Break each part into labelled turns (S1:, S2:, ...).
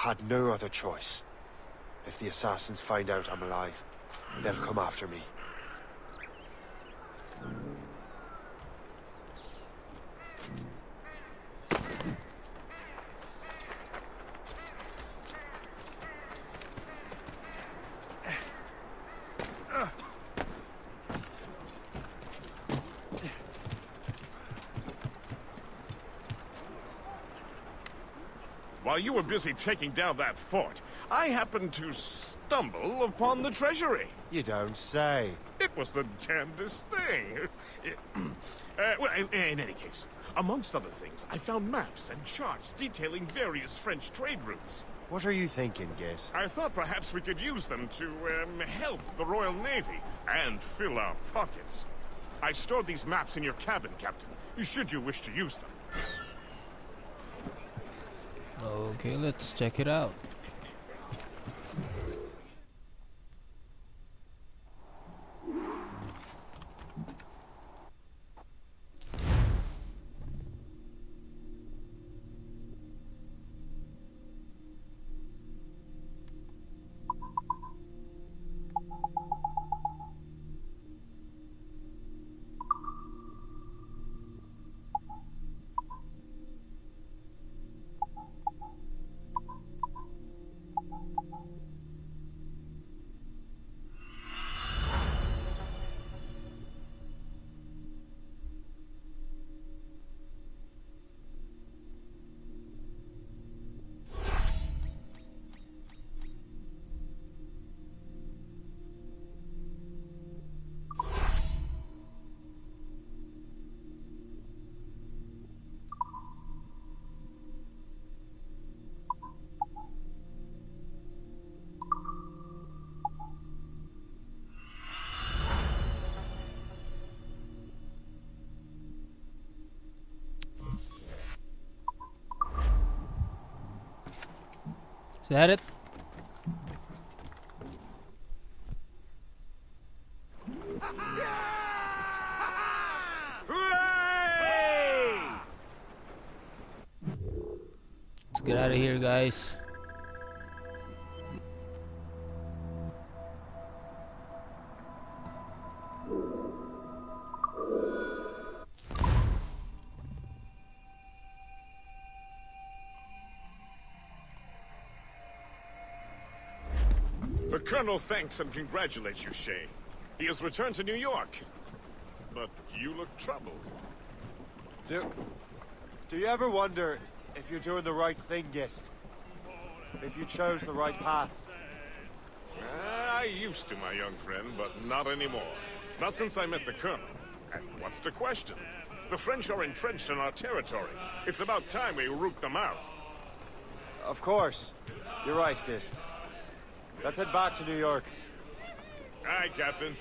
S1: had no other choice. If the assassins find out I'm alive, they'll come after me.
S2: While you were busy taking down that fort, I happened to stumble upon the treasury.
S1: You don't say.
S2: It was the damnedest thing. Well, in any case, amongst other things, I found maps and charts detailing various French trade routes.
S1: What are you thinking, Gist?
S2: I thought perhaps we could use them to, help the Royal Navy and fill our pockets. I stored these maps in your cabin, Captain, should you wish to use them.
S3: Okay, let's check it out. Is that it? Let's get out of here, guys.
S2: The Colonel thanks and congratulates you, Shay. He has returned to New York. But you look troubled.
S1: Do you ever wonder if you're doing the right thing, Gist? If you chose the right path?
S2: I used to, my young friend, but not anymore. Not since I met the Colonel. And what's the question? The French are entrenched in our territory. It's about time we root them out.
S1: Of course. You're right, Gist. Let's head back to New York.
S2: Aye, Captain.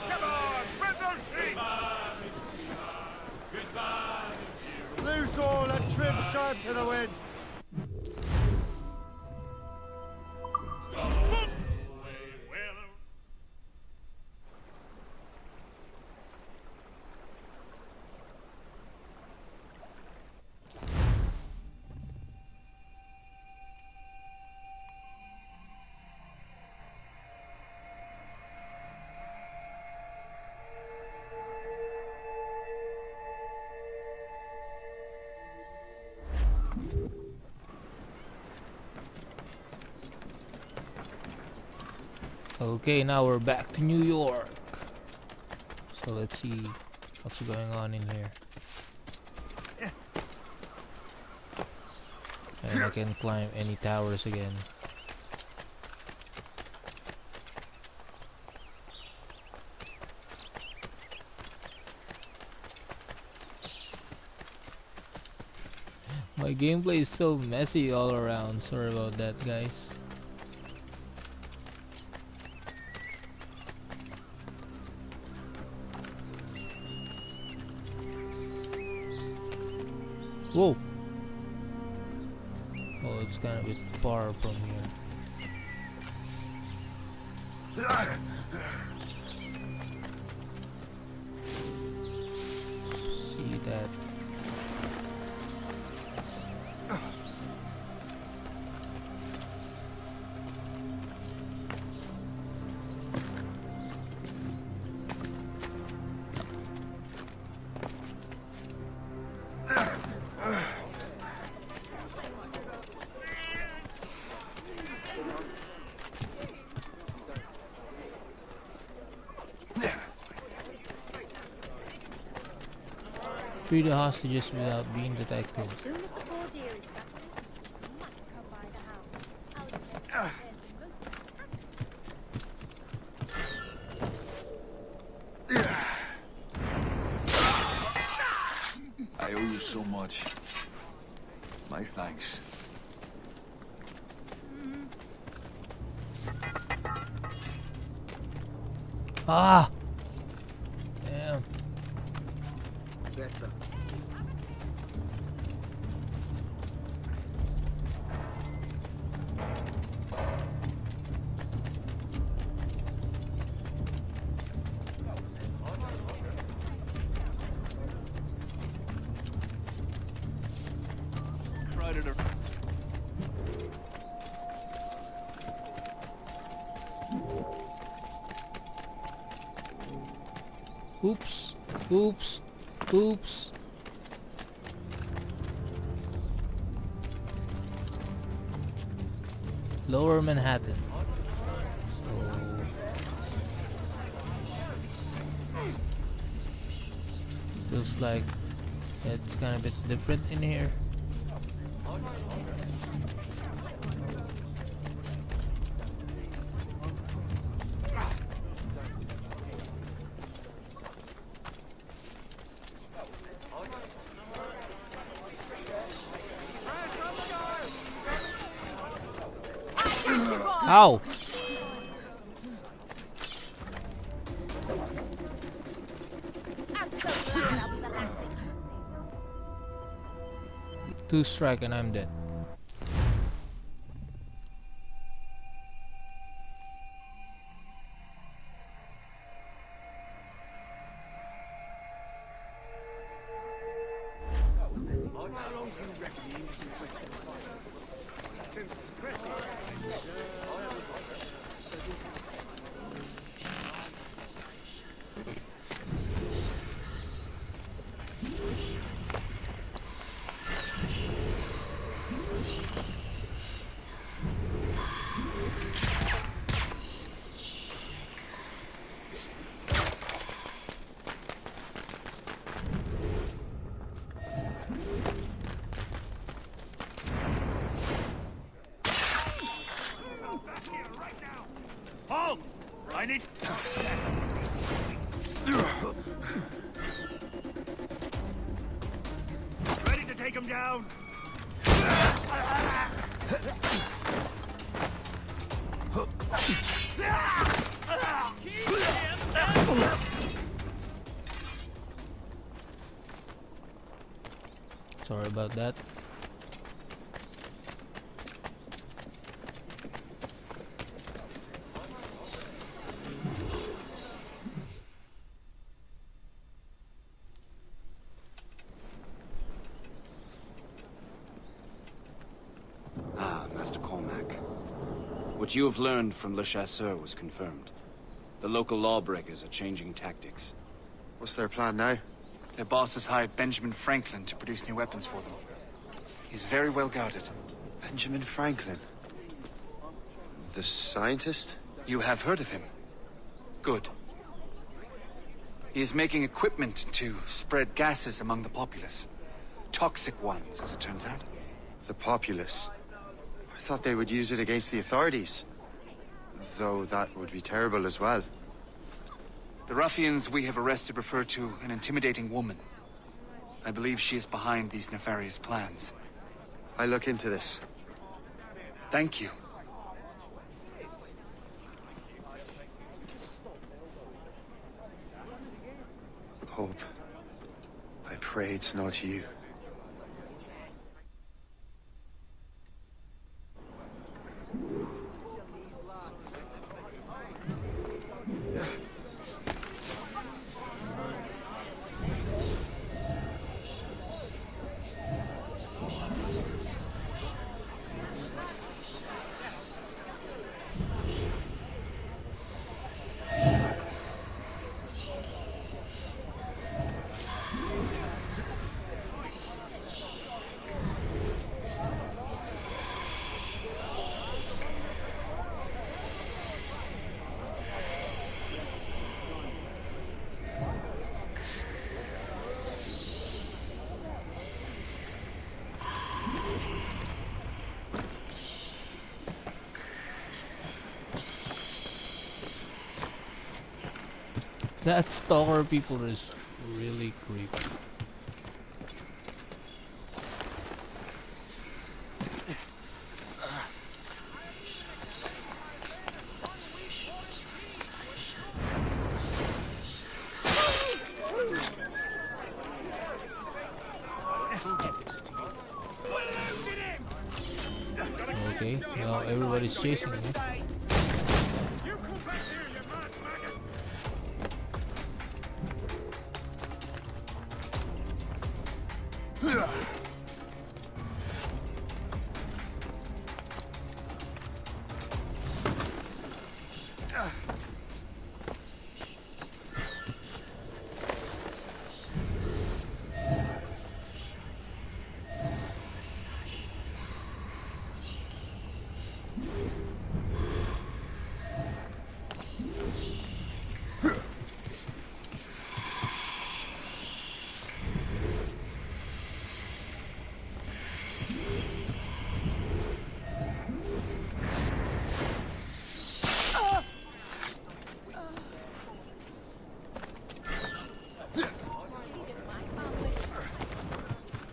S2: Come on, spread those sheets!
S1: Loose all and trim sharp to the wind.
S3: Okay, now we're back to New York. So let's see what's going on in here. And I can climb any towers again. My gameplay is so messy all around. Sorry about that, guys. Whoa! Oh, it's kind of a bit far from here. See that? Free the hostages without being detected.
S4: As soon as the poor dear is back on his feet, you must come by the house.
S5: I owe you so much. My thanks.
S3: Ah! Damn.
S5: Better. Predator.
S3: Oops. Oops. Oops. Lower Manhattan. So feels like it's kind of a bit different in here. Ow!
S4: I'm so glad I'll be the last thing.
S3: Two strike and I'm dead.
S5: Halt! I need... Ready to take him down?
S3: Sorry about that.
S6: Ah, Master Cormac. What you have learned from Le Chasseur was confirmed. The local lawbreakers are changing tactics.
S7: What's their plan now?
S6: Their boss has hired Benjamin Franklin to produce new weapons for them. He's very well guarded.
S7: Benjamin Franklin? The scientist?
S6: You have heard of him? Good. He is making equipment to spread gases among the populace. Toxic ones, as it turns out.
S7: The populace? I thought they would use it against the authorities. Though that would be terrible as well.
S6: The ruffians we have arrested refer to an intimidating woman. I believe she is behind these nefarious plans.
S7: I'll look into this.
S6: Thank you.
S7: Hope. I pray it's not you.
S3: That stalker people is really creepy. Okay, now everybody's chasing me.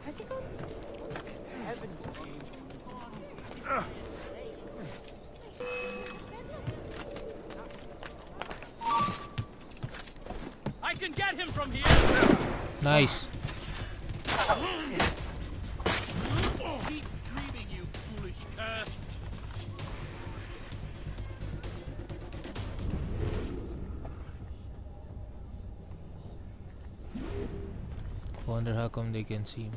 S4: Has he gone?
S1: Heavens, Jane.
S8: I can get him from here.
S3: Nice.
S8: Keep dreaming, you foolish cur.
S3: Wonder how come they can see me.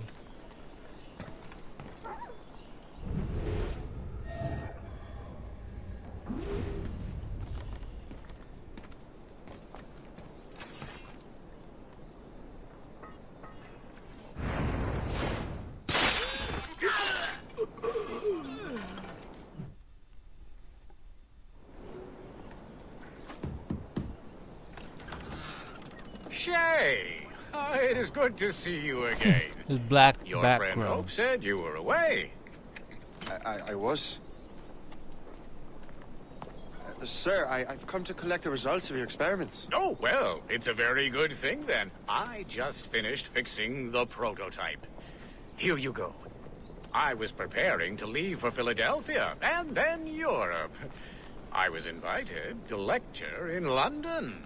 S9: Shay, it is good to see you again.
S3: This black
S9: Your friend
S3: background.
S9: Hope said you were away.
S7: I was. Sir, I've come to collect the results of your experiments.
S9: Oh, well, it's a very good thing then. I just finished fixing the prototype. Here you go. I was preparing to leave for Philadelphia and then Europe. I was invited to lecture in London.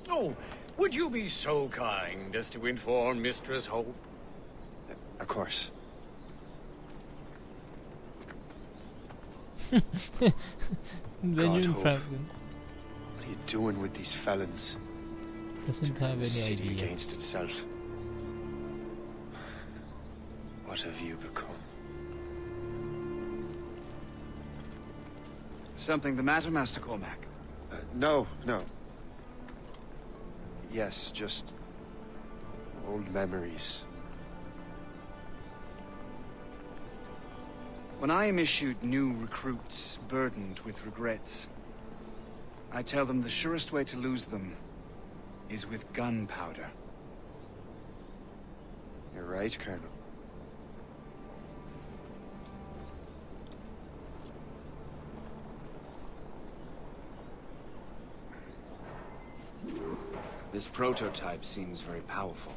S9: Oh, would you be so kind as to inform Mistress Hope?
S7: Of course.
S3: Benjamin
S7: Hope.
S3: Franklin
S7: What are you doing with these felons?
S3: doesn't have
S7: The
S3: any
S7: city
S3: idea.
S7: against itself. What have you become?
S6: Something the matter, Master Cormac?
S7: No. Yes, just old memories.
S6: When I am issued new recruits burdened with regrets, I tell them the surest way to lose them is with gunpowder.
S7: You're right, Colonel.
S6: This prototype seems very powerful.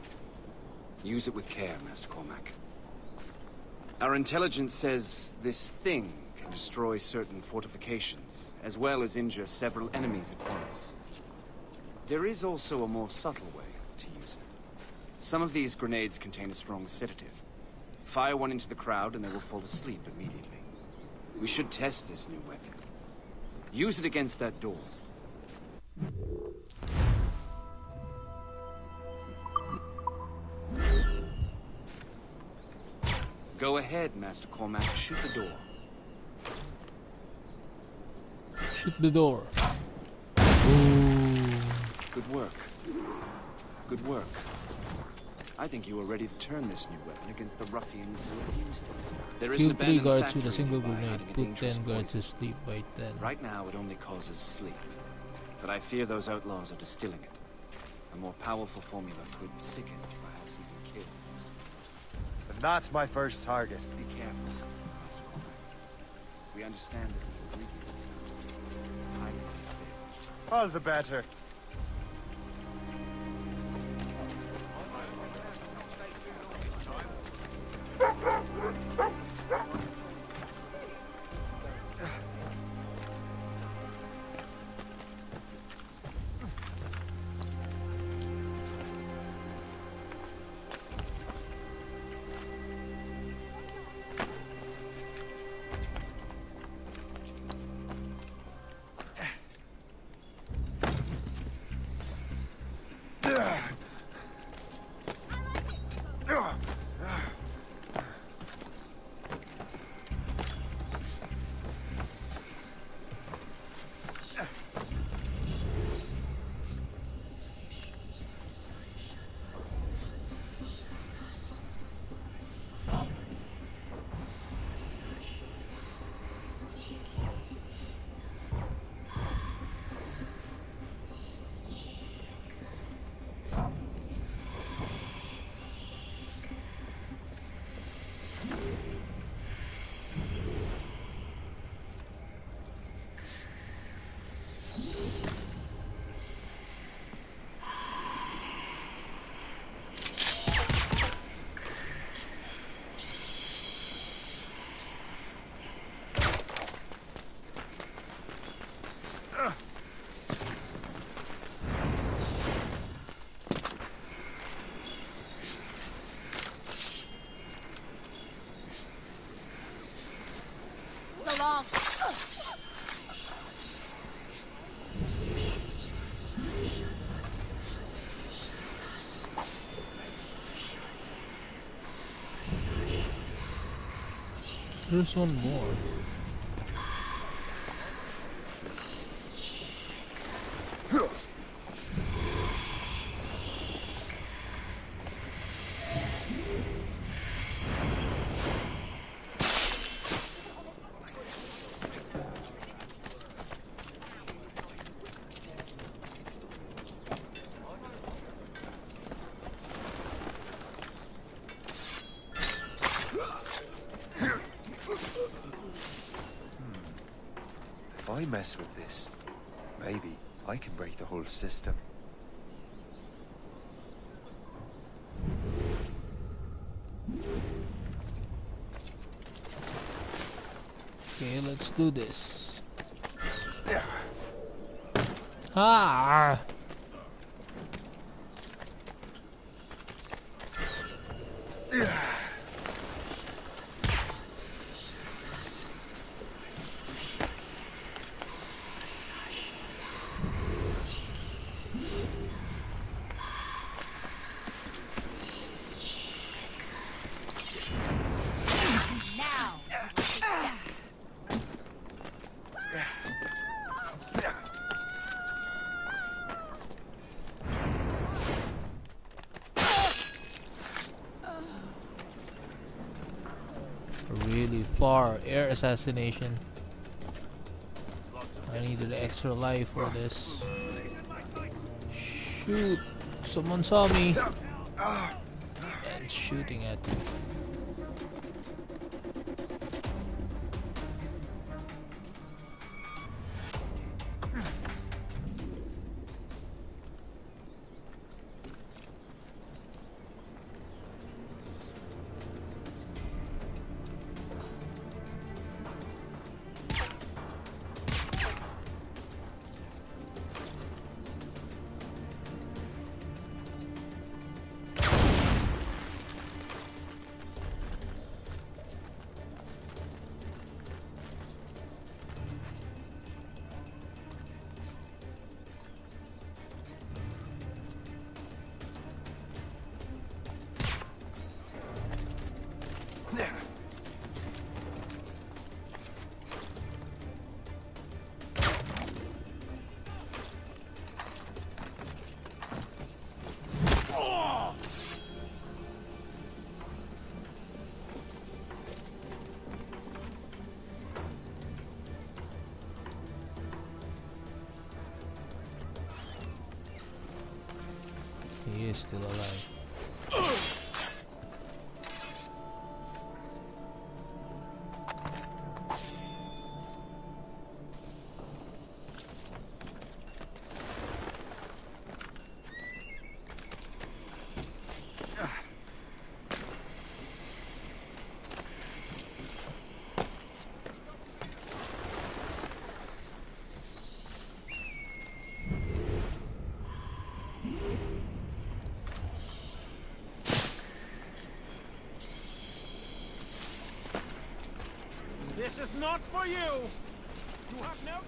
S6: Use it with care, Master Cormac. Our intelligence says this thing can destroy certain fortifications, as well as injure several enemies at once. There is also a more subtle way to use it. Some of these grenades contain a strong sedative. Fire one into the crowd and they will fall asleep immediately. We should test this new weapon. Use it against that door. Go ahead, Master Cormac. Shoot the door.
S3: Shoot the door. Ooh.
S6: Good work. Good work. I think you are ready to turn this new weapon against the ruffians who have used it. There is
S3: Kill
S6: an
S3: 3
S6: abandoned
S3: guards with a
S6: factory
S3: single
S6: nearby
S3: grenade.
S6: hiding a
S3: Put
S6: dangerous
S3: 10 guards to
S6: poison.
S3: sleep by 10.
S6: Right now, it only causes sleep. But I fear those outlaws are distilling it. A more powerful formula could sicken, perhaps even kill.
S1: And that's my first target.
S6: Be careful, Master Cormac. We understand that the ingredients are highly unstable.
S1: All the better.
S4: long.
S3: There's one more.
S5: If I mess with this, maybe I can break the whole system.
S3: Okay, let's do this. Ah!
S4: Now.
S3: Really far air assassination. I needed extra life for this. Shoot! Someone saw me and shooting at me. He is still alive.
S8: This is not for you! You have no...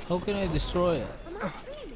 S3: How can I destroy it?
S4: Am I dreaming?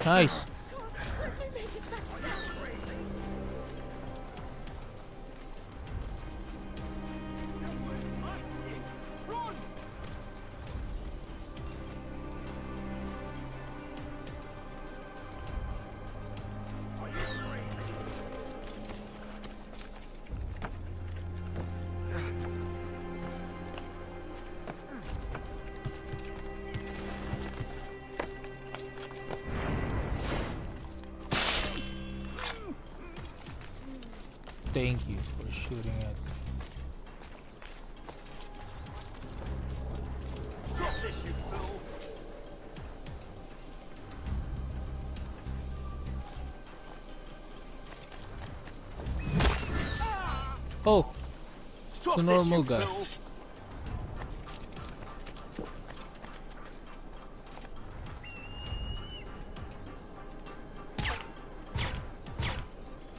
S3: Nice. Thank you for shooting at me.
S1: Drop this, you fool!
S3: Oh,
S1: Stop
S3: it's a
S1: this,
S3: normal
S1: you
S3: guy.
S1: fool!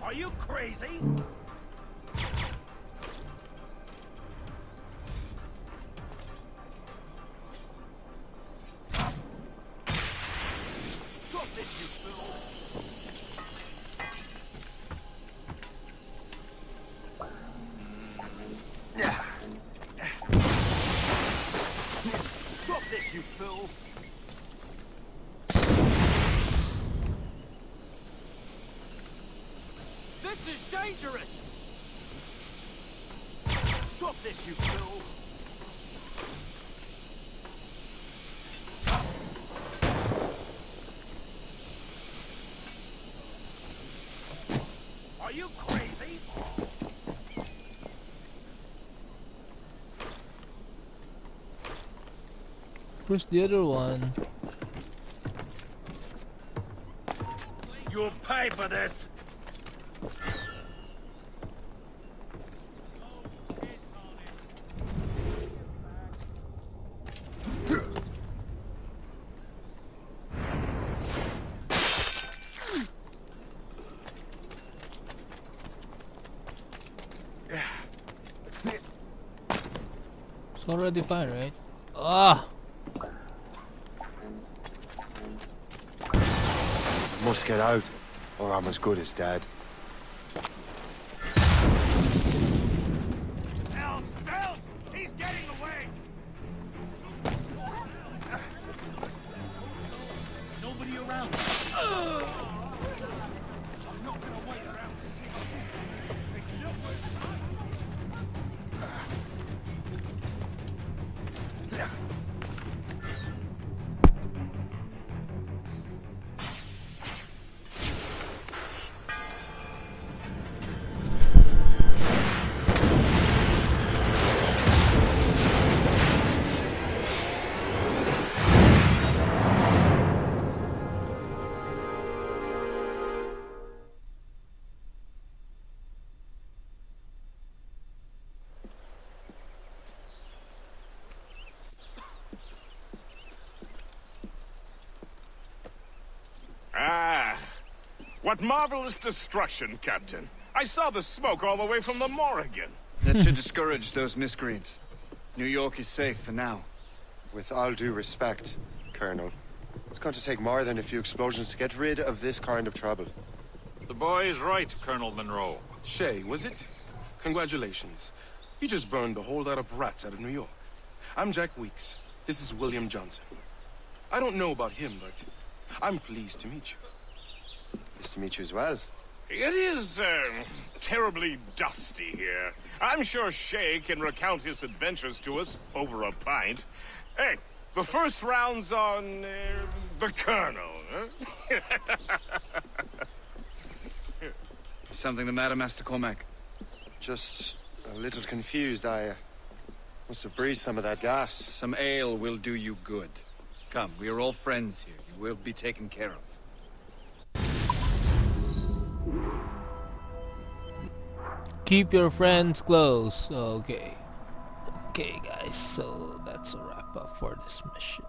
S1: Are you crazy? Stop this, you fool! Stop this, you fool! This is dangerous! Stop this, you fool! Are you crazy?
S3: Where's the other one?
S1: You'll pay for this!
S3: It's already fine, right? Ah!
S7: Must get out, or I'm as good as dead.
S1: Else! He's getting away! Nobody around. I'm not gonna wait around to see. It's not worth time.
S2: Ah, what marvelous destruction, Captain. I saw the smoke all the way from the Morrigan.
S6: That should discourage those miscreants. New York is safe for now.
S7: With all due respect, Colonel, it's going to take more than a few explosions to get rid of this kind of trouble.
S10: The boy is right, Colonel Monroe.
S11: Shay, was it? Congratulations. You just burned a whole lot of rats out of New York. I'm Jack Weeks. This is William Johnson. I don't know about him, but I'm pleased to meet you.
S7: Nice to meet you as well.
S2: It is, terribly dusty here. I'm sure Shay can recount his adventures to us over a pint. Hey, the first round's on, the Colonel, huh?
S6: Something the matter, Master Cormac?
S7: Just a little confused. I must have breathed some of that gas.
S6: Some ale will do you good. Come, we are all friends here. You will be taken care of.
S3: Keep your friends close. Okay. Okay, guys. So that's a wrap up for this mission.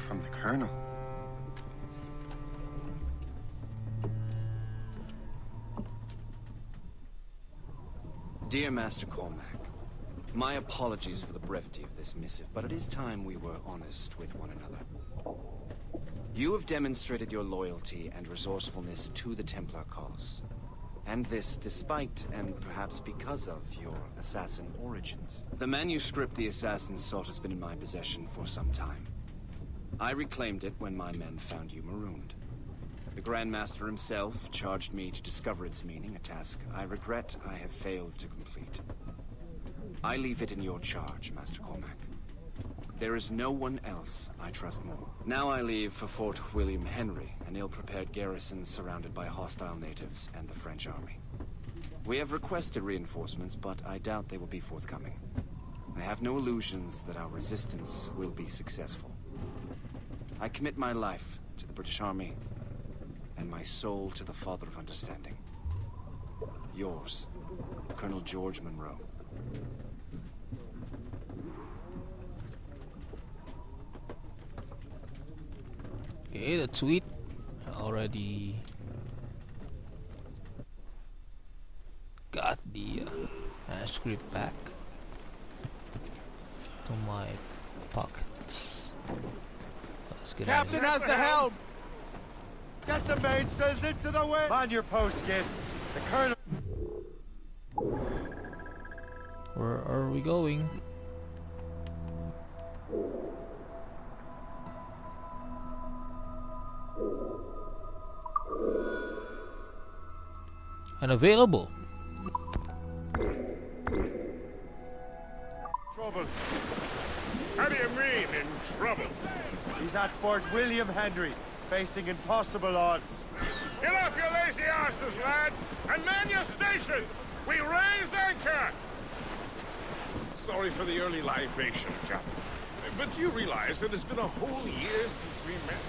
S7: from the Colonel.
S6: Dear Master Cormac, my apologies for the brevity of this missive, but it is time we were honest with one another. You have demonstrated your loyalty and resourcefulness to the Templar cause. And this despite, and perhaps because of, your assassin origins. The manuscript the assassin sought has been in my possession for some time. I reclaimed it when my men found you marooned. The Grand Master himself charged me to discover its meaning, a task I regret I have failed to complete. I leave it in your charge, Master Cormac. There is no one else I trust more. Now I leave for Fort William Henry, an ill-prepared garrison surrounded by hostile natives and the French army. We have requested reinforcements, but I doubt they will be forthcoming. I have no illusions that our resistance will be successful. I commit my life to the British Army, and my soul to the Father of Understanding. Yours, Colonel George Monroe.
S3: Okay, that's sweet. I already got the manuscript back to my pockets. Let's get out of
S8: Captain
S3: here.
S8: has the helm!
S1: Get the mainsails into the wind! Man your post, Gist. The Colonel...
S3: Where are we going? Unavailable.
S1: Trouble.
S2: How do you mean, in trouble?
S1: He's at Fort William Henry, facing impossible odds.
S2: Get off your lazy arses, lads, and man your stations! We raise anchor! Sorry for the early libation, Captain. But you realize that it's been a whole year since we met?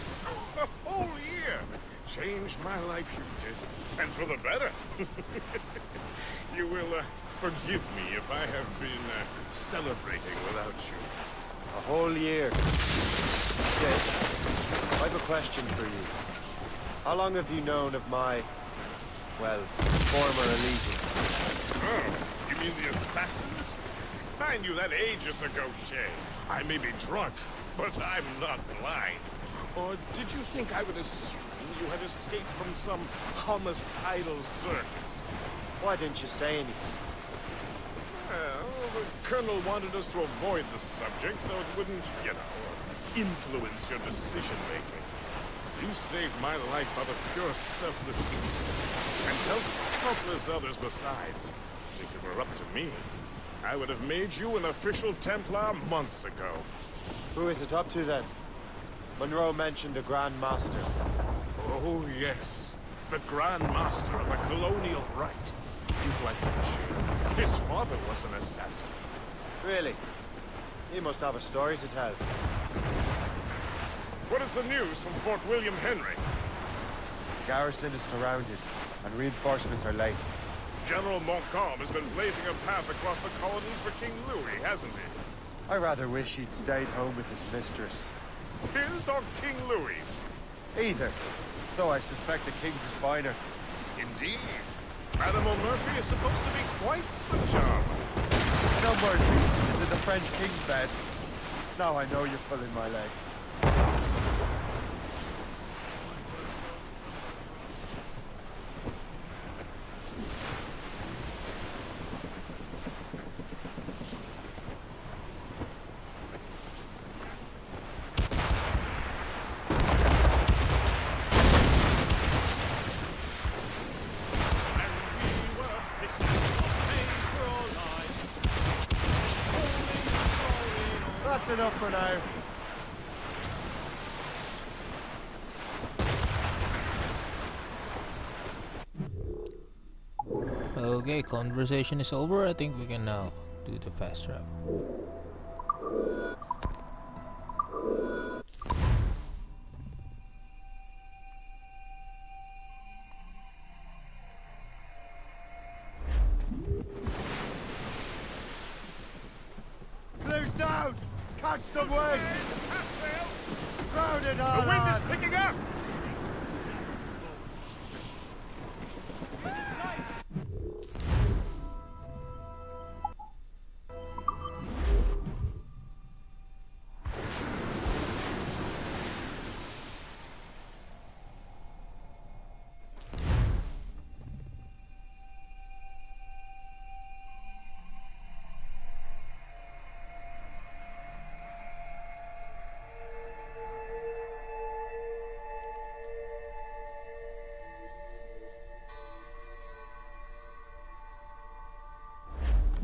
S2: A whole year! Changed my life, you did. And for the better. You will forgive me if I have been celebrating without you.
S1: A whole year. Yes. I have a question for you. How long have you known of my, well, former allegiance?
S2: Oh, you mean the assassins? I knew that ages ago, Shay. I may be drunk, but I'm not blind. Or did you think I would assume you had escaped from some homicidal circus?
S1: Why didn't you say anything?
S2: Well, the Colonel wanted us to avoid the subject so it wouldn't, you know, influence your decision-making. You saved my life out of pure selfless instinct, and helped countless others besides. If it were up to me, I would have made you an official Templar months ago.
S1: Who is it up to then? Monroe mentioned a Grand Master.
S2: Oh, yes. The Grand Master of the Colonial Rite. You'd like him, Shane. His father was an assassin.
S1: Really? He must have a story to tell.
S2: What is the news from Fort William Henry?
S1: The garrison is surrounded, and reinforcements are late.
S2: General Montcalm has been blazing a path across the colonies for King Louis, hasn't he?
S1: I rather wish he'd stayed home with his mistress.
S2: His or King Louis's?
S1: Either. Though I suspect the King's is finer.
S2: Indeed. Madame O'Murphy is supposed to be quite the charmer.
S1: No Murphy is in the French King's bed. Now I know you're pulling my leg. That's enough for now.
S3: Okay, conversation is over. I think we can now do the fast travel.
S1: Blue's down! Catch some wind! Crowd it
S2: The
S1: all
S2: wind is
S1: on!
S2: picking up!